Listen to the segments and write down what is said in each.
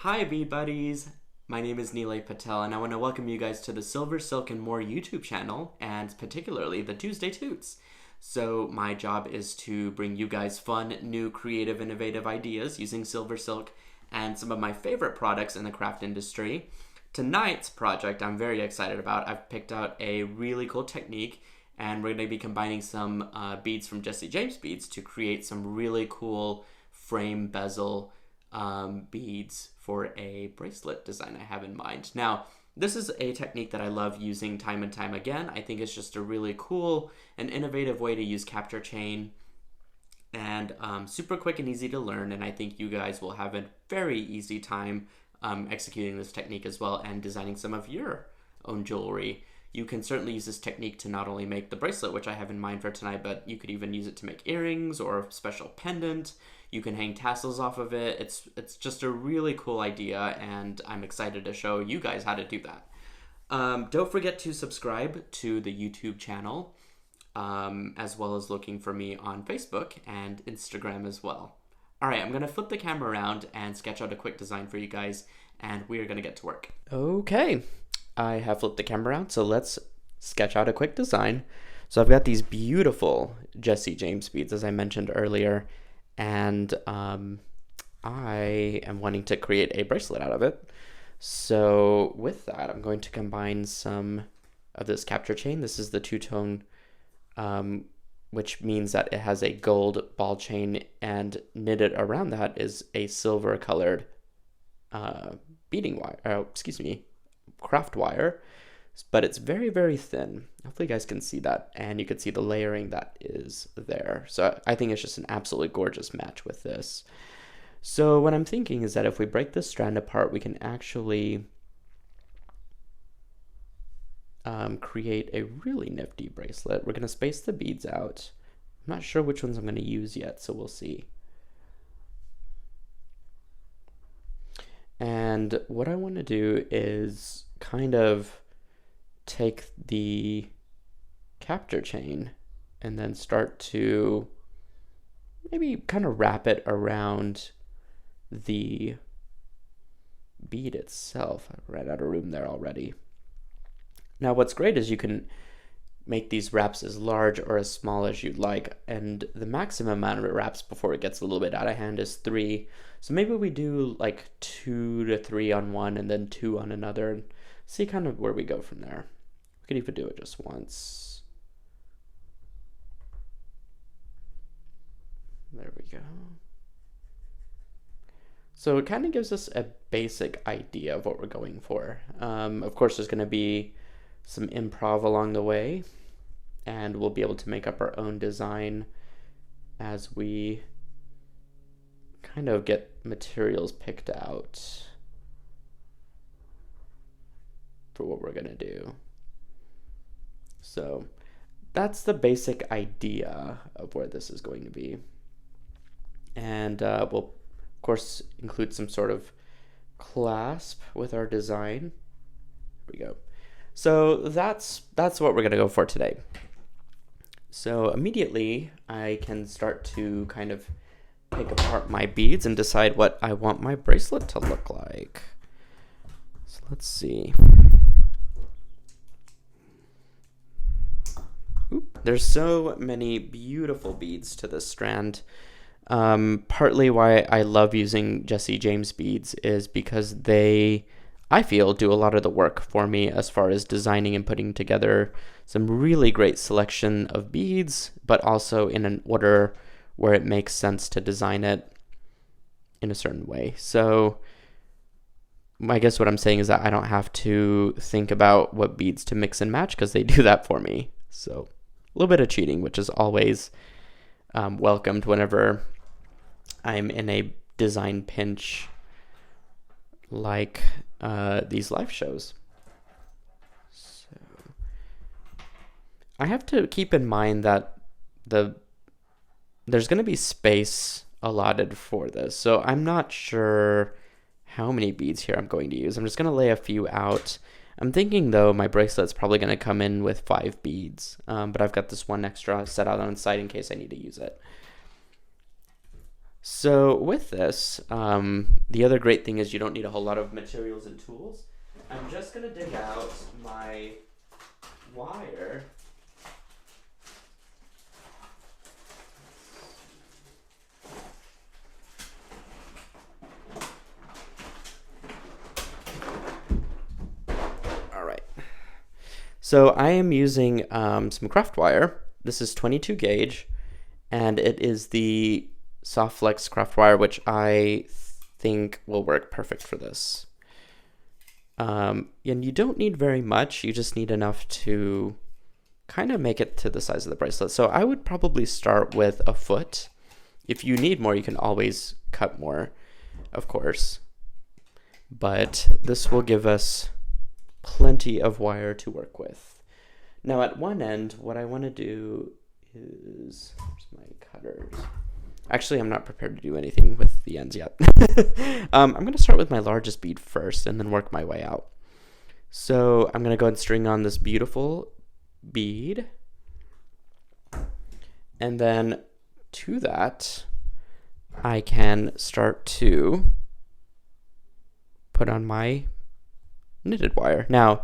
Hi bead buddies! My name is Nilay Patel and I want to welcome you guys to the SilverSilk and More YouTube channel, and particularly the Tuesday Toots. So my job is to bring you guys fun, new, creative, innovative ideas using SilverSilk and some of my favorite products in the craft industry. Tonight's project I'm very excited about. I've picked out a really cool technique and we're going to be combining some beads from Jesse James Beads to create some really cool frame bezel beads for a bracelet design I have in mind. Now, this is a technique that I love using time and time again. I think it's just a really cool and innovative way to use capture chain, and super quick and easy to learn, and I think you guys will have a very easy time executing this technique as well and designing some of your own jewelry. You can certainly use this technique to not only make the bracelet, which I have in mind for tonight, but you could even use it to make earrings or a special pendant. You can hang tassels off of it. It's just a really cool idea, and I'm excited to show you guys how to do that. Don't forget to subscribe to the YouTube channel, as well as looking for me on Facebook and Instagram as well. All right, I'm going to flip the camera around and sketch out a quick design for you guys, and we are going to get to work. Okay, I have flipped the camera around, so let's sketch out a quick design. So I've got these beautiful Jesse James beads, as I mentioned earlier, and I am wanting to create a bracelet out of it. So with that, I'm going to combine some of this capture chain. This is the two-tone, which means that it has a gold ball chain, and knitted around that is a silver colored beading wire, craft wire, but it's very, very thin. Hopefully you guys can see that, and you can see the layering that is there. So I think it's just an absolutely gorgeous match with this. So what I'm thinking is that if we break this strand apart, we can actually create a really nifty bracelet. We're going to space the beads out. I'm not sure which ones I'm going to use yet, so we'll see. And what I want to do is kind of take the capture chain and then start to maybe kind of wrap it around the bead itself. I ran out of room there already. Now what's great is you can make these wraps as large or as small as you'd like, and the maximum amount of wraps before it gets a little bit out of hand is 3. So maybe we do like 2 to 3 on one and then 2 on another, and see kind of where we go from there. We could even do it just once. There we go. So it kind of gives us a basic idea of what we're going for. Of course, there's going to be some improv along the way, and we'll be able to make up our own design as we kind of get materials picked out for what we're going to do. So that's the basic idea of where this is going to be. And we'll, of course, include some sort of clasp with our design. Here we go. So that's what we're going to go for today. So immediately I can start to kind of pick apart my beads and decide what I want my bracelet to look like. So let's see. Oop, there's so many beautiful beads to this strand. Partly why I love using Jesse James beads is because they, I feel, do a lot of the work for me as far as designing and putting together some really great selection of beads, but also in an order where it makes sense to design it in a certain way. So I guess what I'm saying is that I don't have to think about what beads to mix and match because they do that for me. So a little bit of cheating, which is always welcomed whenever I'm in a design pinch like these live shows. So I have to keep in mind that there's going to be space allotted for this. So I'm not sure how many beads here I'm going to use. I'm just going to lay a few out. I'm thinking, though, my bracelet's probably going to come in with 5 beads, but I've got this one extra set out on the side in case I need to use it. So with this, the other great thing is you don't need a whole lot of materials and tools. I'm just going to dig out my wire. All right. So I am using some craft wire. This is 22 gauge, and it is the soft flex craft wire, which I think will work perfect for this. And you don't need very much. You just need enough to kind of make it to the size of the bracelet. So I would probably start with a foot. If you need more, you can always cut more, of course. But this will give us plenty of wire to work with. Now at one end, what I want to do is, where's my cutters? Actually, I'm not prepared to do anything with the ends yet. I'm going to start with my largest bead first and then work my way out. So I'm going to go and string on this beautiful bead. And then to that, I can start to put on my knitted wire. Now,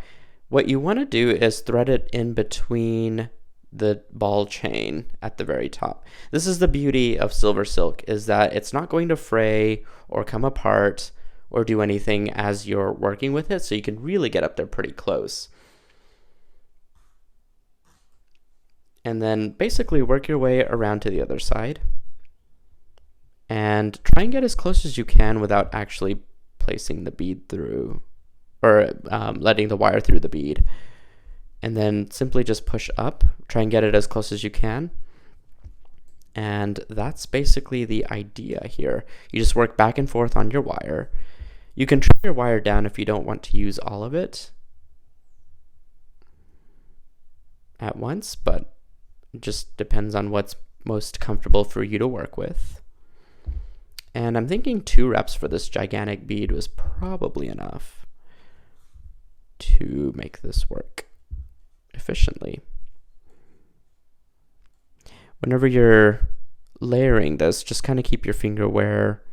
what you want to do is thread it in between the ball chain at the very top. This is the beauty of SilverSilk, is that it's not going to fray or come apart or do anything as you're working with it, so you can really get up there pretty close. And then basically work your way around to the other side and try and get as close as you can without actually placing the bead through, or letting the wire through the bead. And then simply just push up, try and get it as close as you can. And that's basically the idea here. You just work back and forth on your wire. You can trim your wire down if you don't want to use all of it at once, but it just depends on what's most comfortable for you to work with. And I'm thinking 2 reps for this gigantic bead was probably enough to make this work efficiently. Whenever you're layering this, just kind of keep your finger where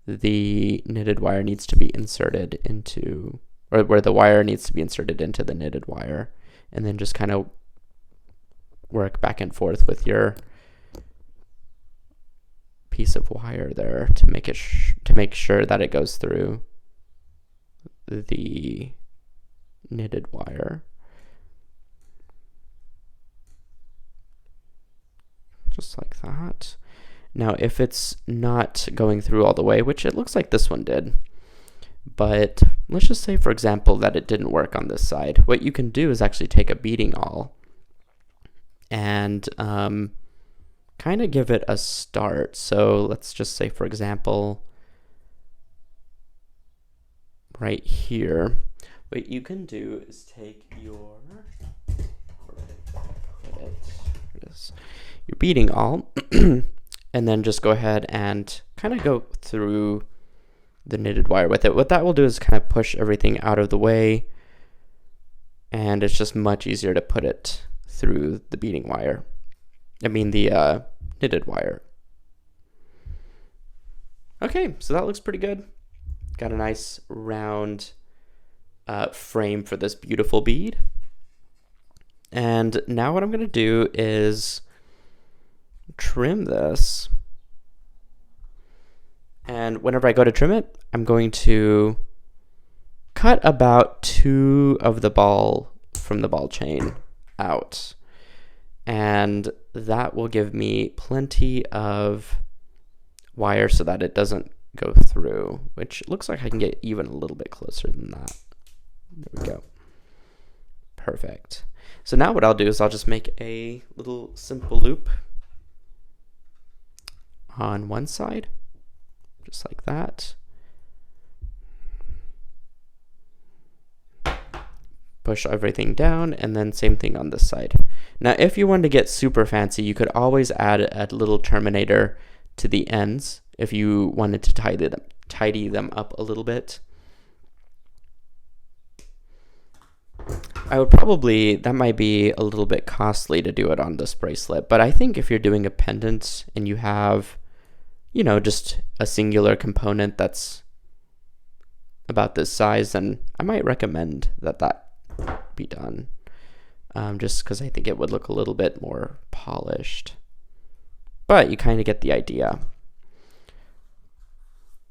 the knitted wire needs to be inserted into, or where the wire needs to be inserted into the knitted wire, and then just kind of work back and forth with your piece of wire there to make it to make sure that it goes through the knitted wire. Just like that. Now, if it's not going through all the way, which it looks like this one did, but let's just say, for example, that it didn't work on this side, what you can do is actually take a beading awl and kind of give it a start. So let's just say, for example, right here, what you can do is take your beading awl and then just go ahead and kind of go through the knitted wire with it. What that will do is kind of push everything out of the way, and it's just much easier to put it through the beading wire. I mean the knitted wire. Okay, so that looks pretty good. Got a nice round frame for this beautiful bead. And now what I'm going to do is trim this. And whenever I go to trim it, I'm going to cut about 2 of the ball from the ball chain out. And that will give me plenty of wire so that it doesn't go through, which looks like I can get even a little bit closer than that. There we go. Perfect. So now what I'll do is I'll just make a little simple loop on one side, just like that. Push everything down, and then same thing on this side. Now, if you wanted to get super fancy, you could always add a little terminator to the ends if you wanted to tidy them up a little bit. I would probably, that might be a little bit costly to do it on this bracelet, but I think if you're doing a pendant and you have you know, just a singular component that's about this size, then I might recommend that that be done. Just because I think it would look a little bit more polished. But you kind of get the idea.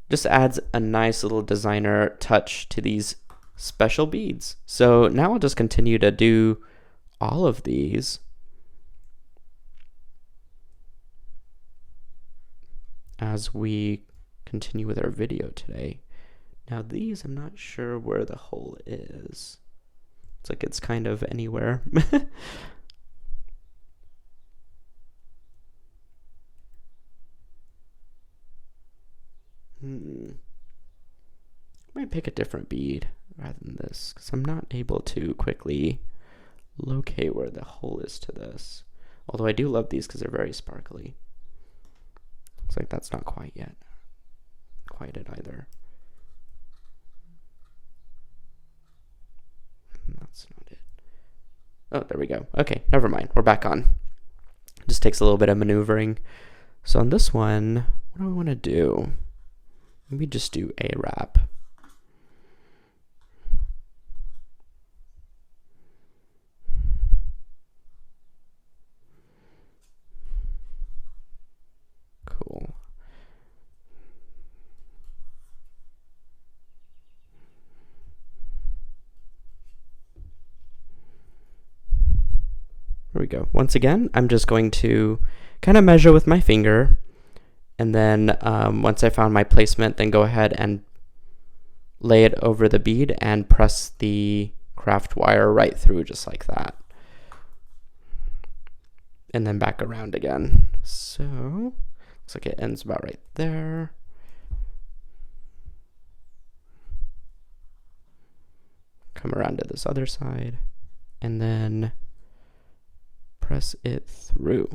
Just adds a nice little designer touch to these special beads. So now I'll just continue to do all of these as we continue with our video today. Now these, I'm not sure where the hole is. It's like it's kind of anywhere. Might pick a different bead rather than this, because I'm not able to quickly locate where the hole is to this. Although I do love these because they're very sparkly. Looks like that's not quite it either. That's not it. Oh, there we go. Okay, never mind. We're back on. Just takes a little bit of maneuvering. So on this one, what do I want to do? Maybe just do a wrap. Cool. There we go. Once again, I'm just going to kind of measure with my finger, and then once I found my placement, then go ahead and lay it over the bead and press the craft wire right through just like that. And then back around again. So, looks like it ends about right there. Come around to this other side, and then press it through.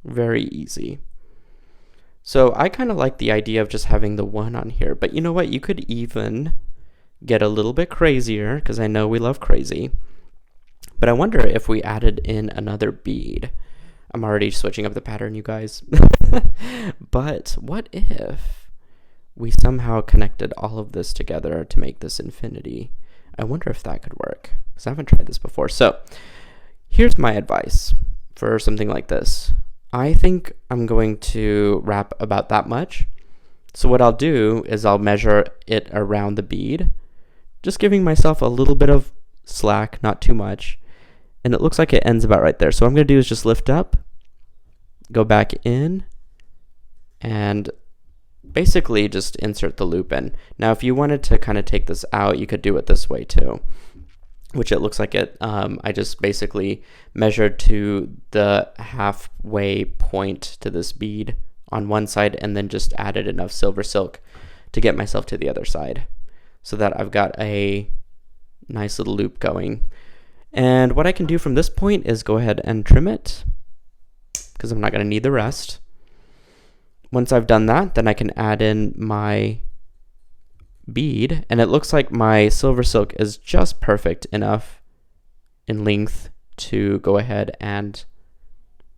Very easy. So I kind of like the idea of just having the one on here, but you know what? You could even get a little bit crazier, because I know we love crazy. But I wonder if we added in another bead. I'm already switching up the pattern, you guys. But what if we somehow connected all of this together to make this infinity? I wonder if that could work, because I haven't tried this before. So here's my advice for something like this. I think I'm going to wrap about that much. So what I'll do is I'll measure it around the bead, just giving myself a little bit of slack, not too much. And it looks like it ends about right there. So what I'm going to do is just lift up, go back in, and basically just insert the loop in. Now, if you wanted to kind of take this out, you could do it this way too, which it looks like it. I just basically measured to the halfway point to this bead on one side and then just added enough SilverSilk to get myself to the other side so that I've got a nice little loop going. And what I can do from this point is go ahead and trim it, because I'm not going to need the rest. Once I've done that, then I can add in my bead, and it looks like my SilverSilk is just perfect enough in length to go ahead and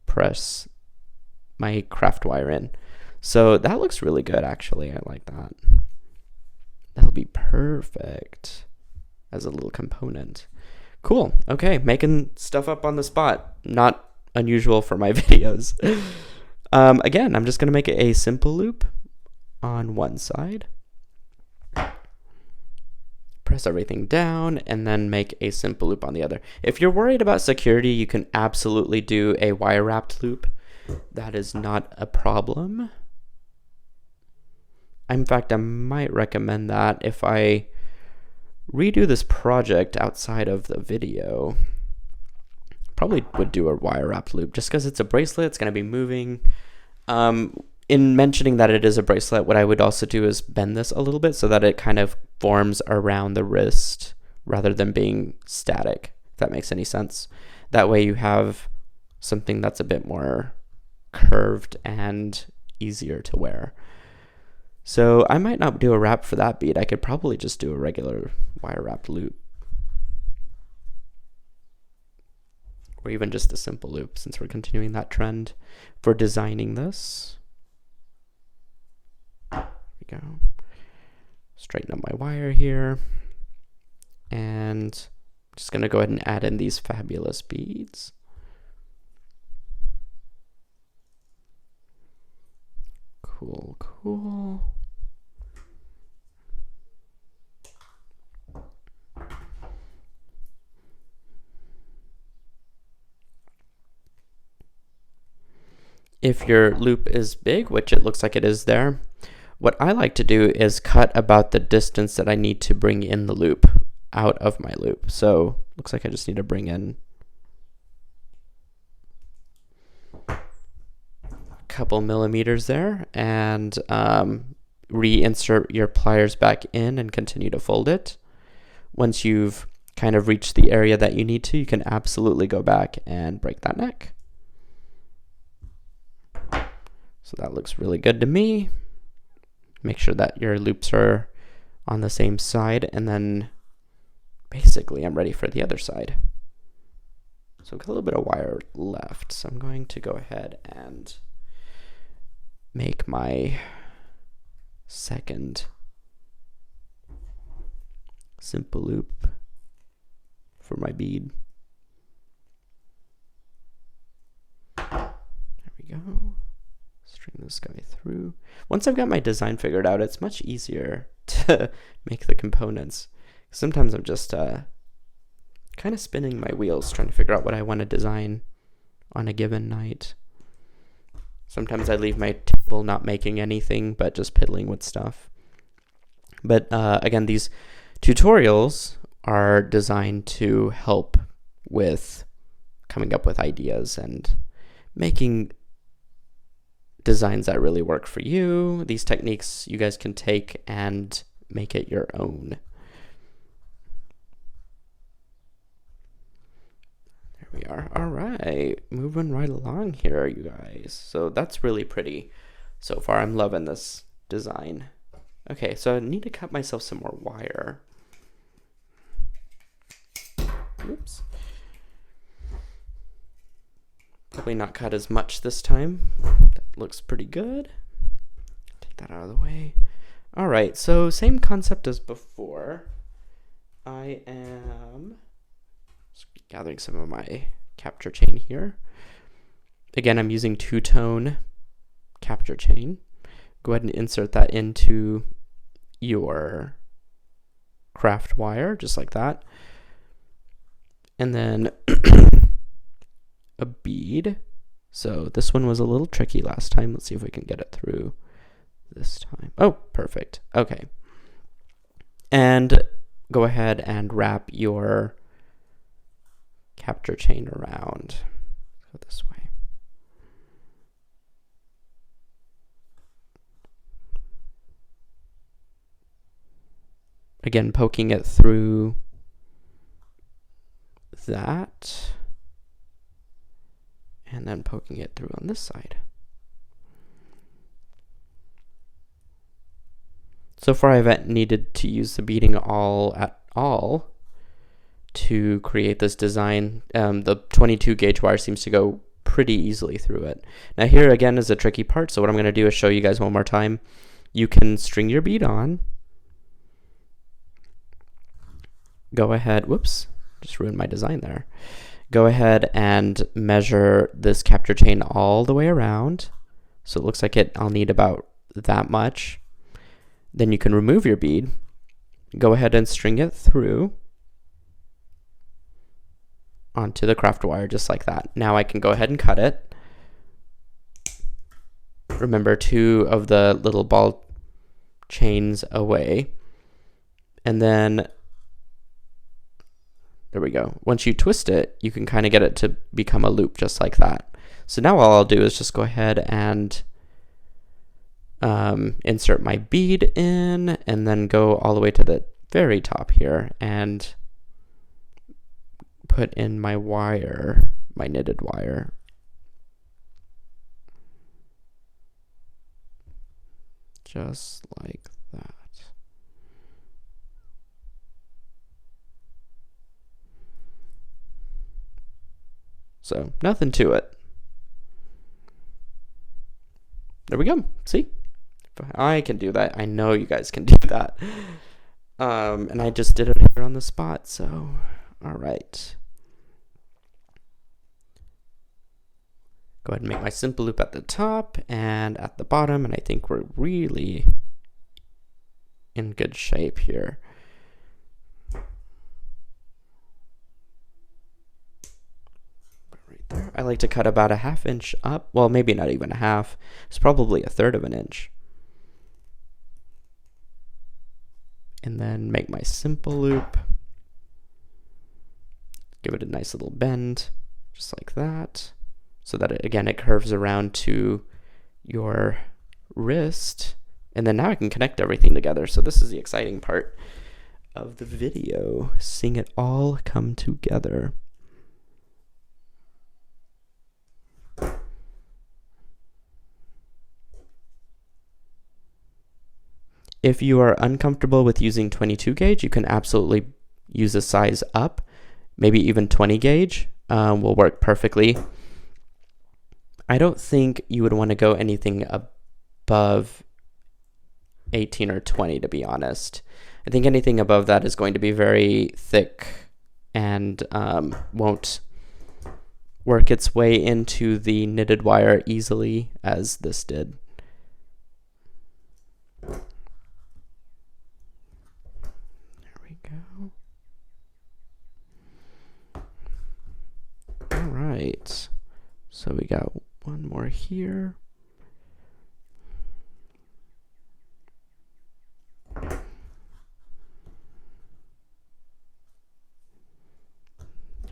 press my craft wire in. So that looks really good, actually. I like that. That'll be perfect as a little component. Cool. Okay, making stuff up on the spot. Not unusual for my videos. Again, I'm just going to make a simple loop on one side. Press everything down, and then make a simple loop on the other. If you're worried about security, you can absolutely do a wire wrapped loop. That is not a problem. In fact, I might recommend that if I redo this project outside of the video. Probably would do a wire wrapped loop just because it's a bracelet. It's going to be moving. In mentioning that it is a bracelet, what I would also do is bend this a little bit so that it kind of forms around the wrist rather than being static, if that makes any sense. That way you have something that's a bit more curved and easier to wear. So I might not do a wrap for that bead. I could probably just do a regular wire wrapped loop. Or even just a simple loop, since we're continuing that trend for designing this. we go. Straighten up my wire here. And I'm just going to go ahead and add in these fabulous beads. Cool, cool. If your loop is big, which it looks like it is there, what I like to do is cut about the distance that I need to bring in the loop out of my loop. So looks like I just need to bring in a couple millimeters there and reinsert your pliers back in and continue to fold it. Once you've kind of reached the area that you need to, you can absolutely go back and break that neck. So that looks really good to me. Make sure that your loops are on the same side, and then basically I'm ready for the other side. So I've got a little bit of wire left, so I'm going to go ahead and make my second simple loop for my bead. There we go. String this guy through. Once I've got my design figured out, it's much easier to make the components. Sometimes I'm just kind of spinning my wheels trying to figure out what I want to design on a given night. Sometimes I leave my table not making anything, but just piddling with stuff. But again, these tutorials are designed to help with coming up with ideas and making designs that really work for you. These techniques you guys can take and make it your own. There we are. All right, moving right along here, you guys. So that's really pretty so far. I'm loving this design. Okay, so I need to cut myself some more wire. Oops. Probably not cut as much this time. That looks pretty good. Take that out of the way. All right, so same concept as before. I am gathering some of my capture chain here. Again, I'm using two-tone capture chain. Go ahead and insert that into your craft wire, just like that. And then a bead. So this one was a little tricky last time. Let's see if we can get it through this time. Oh, perfect. Okay. And go ahead and wrap your capture chain around. Go this way. Again, poking it through that. And then poking it through on this side. So far I haven't needed to use the beading at all to create this design. The 22 gauge wire seems to go pretty easily through it. Now here again is the tricky part, so what I'm going to do is show you guys one more time. You can string your bead on. Go ahead, whoops, just ruined my design there. Go ahead and measure this capture chain all the way around. So it looks like I'll need about that much. Then you can remove your bead. Go ahead and string it through onto the craft wire just like that. Now I can go ahead and cut it. Remember, 2 of the little ball chains away. And then there we go. Once you twist it, you can kind of get it to become a loop just like that. So now all I'll do is just go ahead and insert my bead in, and then go all the way to the very top here and put in my wire, my knitted wire. Just like that. So nothing to it. There we go. See? I can do that. I know you guys can do that. And I just did it here on the spot, so all right. Go ahead and make my simple loop at the top and at the bottom, and I think we're really in good shape here. Right there. I like to cut about a 1/2 inch up. Well, maybe not even a half. It's probably 1/3 of an inch. And then make my simple loop. Give it a nice little bend, just like that. So that, it curves around to your wrist. And then now I can connect everything together. So this is the exciting part of the video, seeing it all come together. If you are uncomfortable with using 22 gauge, you can absolutely use a size up. Maybe even 20 gauge will work perfectly. I don't think you would want to go anything above 18 or 20, to be honest. I think anything above that is going to be very thick and won't work its way into the knitted wire easily as this did. There we go. All right. So we got one more here. There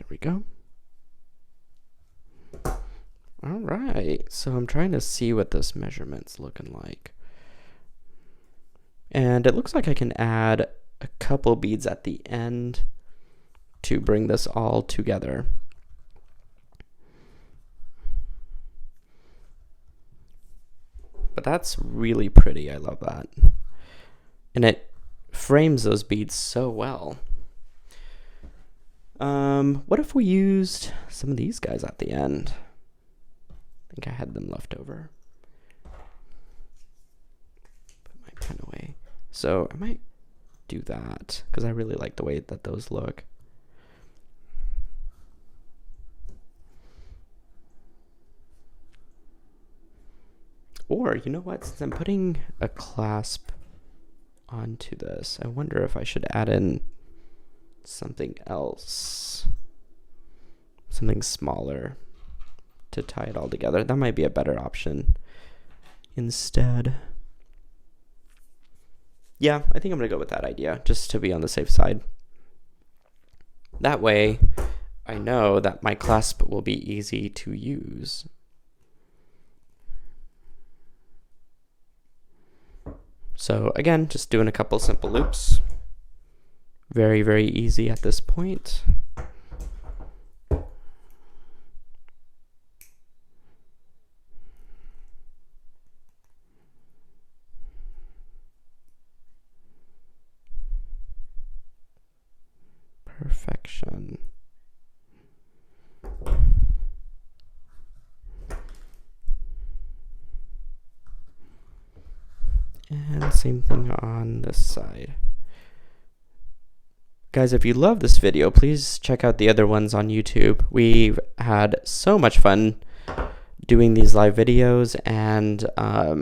we go. All right, so I'm trying to see what this measurement's looking like. And it looks like I can add a couple beads at the end to bring this all together. But that's really pretty. I love that. And it frames those beads so well. What if we used some of these guys at the end? I think I had them left over. Put my pen away. So I might do that because I really like the way that those look. Or, you know what, since I'm putting a clasp onto this, I wonder if I should add in something else, something smaller to tie it all together. That might be a better option instead. Yeah, I think I'm gonna go with that idea just to be on the safe side. That way I know that my clasp will be easy to use. So again, just doing a couple simple loops. Very, very easy at this point. Perfection. And same thing on this side. Guys, if you love this video, please check out the other ones on YouTube. We've had so much fun doing these live videos, and I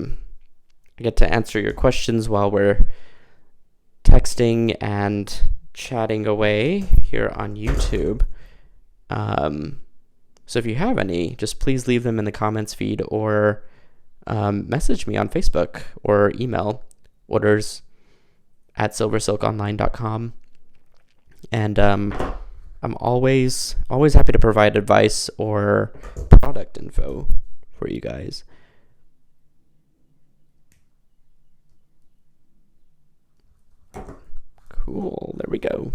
get to answer your questions while we're texting and chatting away here on YouTube. So if you have any, just please leave them in the comments feed or message me on Facebook or email orders@silversilkonline.com. And I'm always happy to provide advice or product info for you guys. Cool, there we go.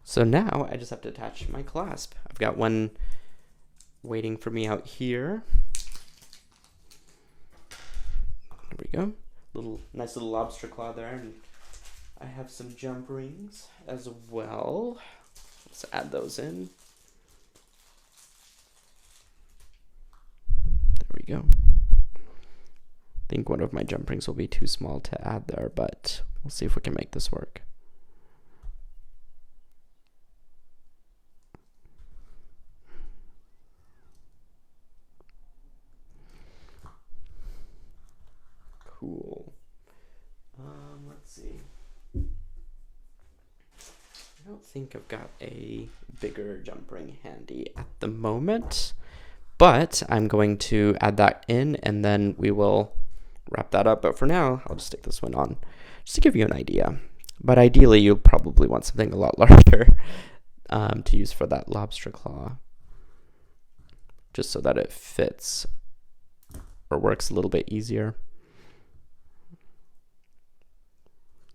So now I just have to attach my clasp. I've got one waiting for me out here. There we go. Nice little lobster claw there, and I have some jump rings as well. Let's add those in. There we go. I think one of my jump rings will be too small to add there, but we'll see if we can make this work. Cool. Let's see. I don't think I've got a bigger jump ring handy at the moment, but I'm going to add that in and then we will wrap that up. But for now, I'll just stick this one on just to give you an idea. But ideally, you'll probably want something a lot larger to use for that lobster claw, just so that it fits or works a little bit easier.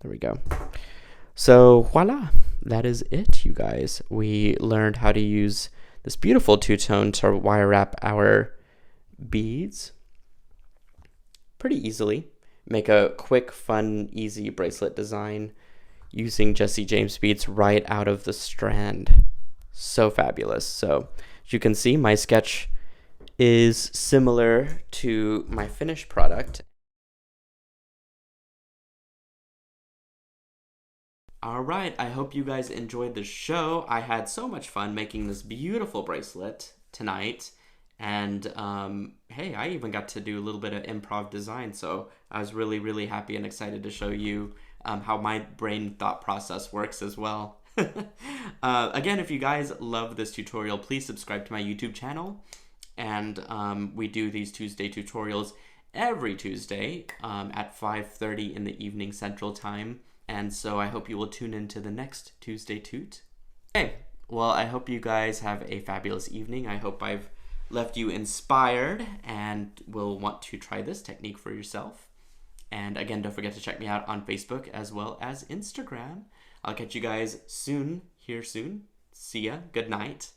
There we go. So voila, that is it, you guys. We learned how to use this beautiful two-tone to wire wrap our beads pretty easily. Make a quick, fun, easy bracelet design using Jesse James beads right out of the strand. So fabulous. So as you can see, my sketch is similar to my finished product. All right, I hope you guys enjoyed the show. I had so much fun making this beautiful bracelet tonight. And hey, I even got to do a little bit of improv design. So I was really, really happy and excited to show you how my brain thought process works as well. Again, if you guys love this tutorial, please subscribe to my YouTube channel. And we do these Tuesday tutorials every Tuesday at 5:30 in the evening Central Time. And so I hope you will tune into the next Tuesday Toot. Okay, well, I hope you guys have a fabulous evening. I hope I've left you inspired and will want to try this technique for yourself. And again, don't forget to check me out on Facebook as well as Instagram. I'll catch you guys soon, here soon. See ya. Good night.